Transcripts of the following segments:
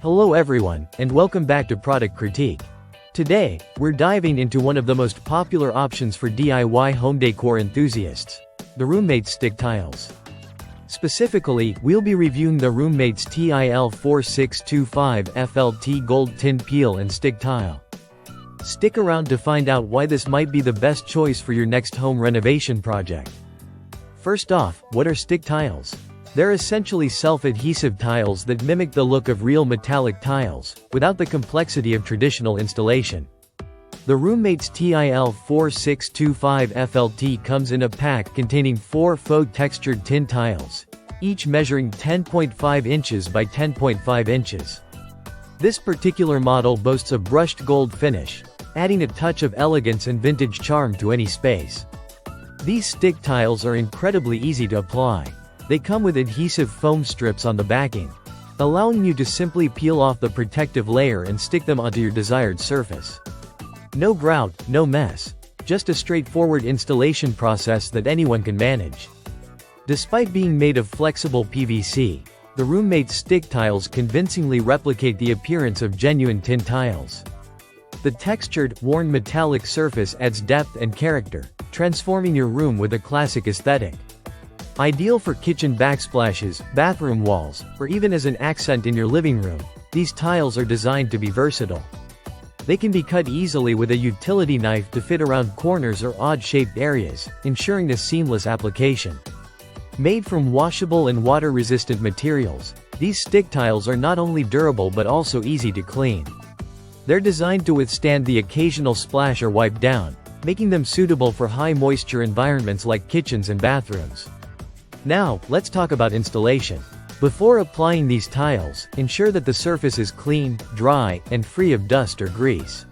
Hello everyone, and welcome back to Product Critique. Today, we're diving into one of the most popular options for DIY home decor enthusiasts, the RoomMates stick tiles. Specifically, we'll be reviewing the RoomMates TIL4625FLT gold tin peel and stick tile. Stick around to find out why this might be the best choice for your next home renovation project. First off, what are stick tiles? They're essentially self-adhesive tiles that mimic the look of real metallic tiles, without the complexity of traditional installation. The RoomMates TIL4625FLT comes in a pack containing 4 faux textured tin tiles, each measuring 10.5 inches by 10.5 inches. This particular model boasts a brushed gold finish, adding a touch of elegance and vintage charm to any space. These stick tiles are incredibly easy to apply. They come with adhesive foam strips on the backing, allowing you to simply peel off the protective layer and stick them onto your desired surface. No grout, no mess. Just a straightforward installation process that anyone can manage. Despite being made of flexible PVC, the RoomMates stick tiles convincingly replicate the appearance of genuine tin tiles. The textured, worn metallic surface adds depth and character, transforming your room with a classic aesthetic. Ideal for kitchen backsplashes, bathroom walls, or even as an accent in your living room, these tiles are designed to be versatile. They can be cut easily with a utility knife to fit around corners or odd-shaped areas, ensuring a seamless application. Made from washable and water-resistant materials, these stick tiles are not only durable but also easy to clean. They're designed to withstand the occasional splash or wipe down, making them suitable for high-moisture environments like kitchens and bathrooms. Now, let's talk about installation. Before applying these tiles, ensure that the surface is clean, dry, and free of dust or grease.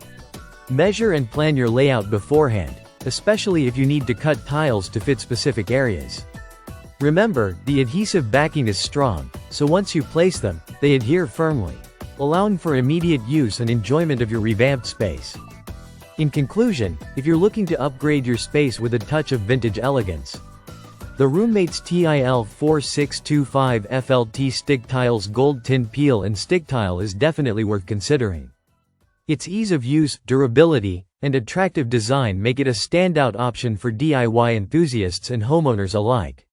Measure and plan your layout beforehand, especially if you need to cut tiles to fit specific areas. Remember, the adhesive backing is strong, so once you place them, they adhere firmly, allowing for immediate use and enjoyment of your revamped space. In conclusion, if you're looking to upgrade your space with a touch of vintage elegance, the RoomMates TIL4625FLT stick tiles gold tin peel and stick tile is definitely worth considering. Its ease of use, durability, and attractive design make it a standout option for DIY enthusiasts and homeowners alike.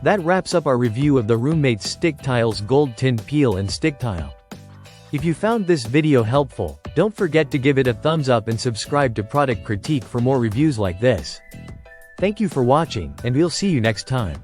That wraps up our review of the RoomMates stick tiles gold tin peel and stick tile. If you found this video helpful, don't forget to give it a thumbs up and subscribe to Product Critique for more reviews like this. Thank you for watching, and we'll see you next time.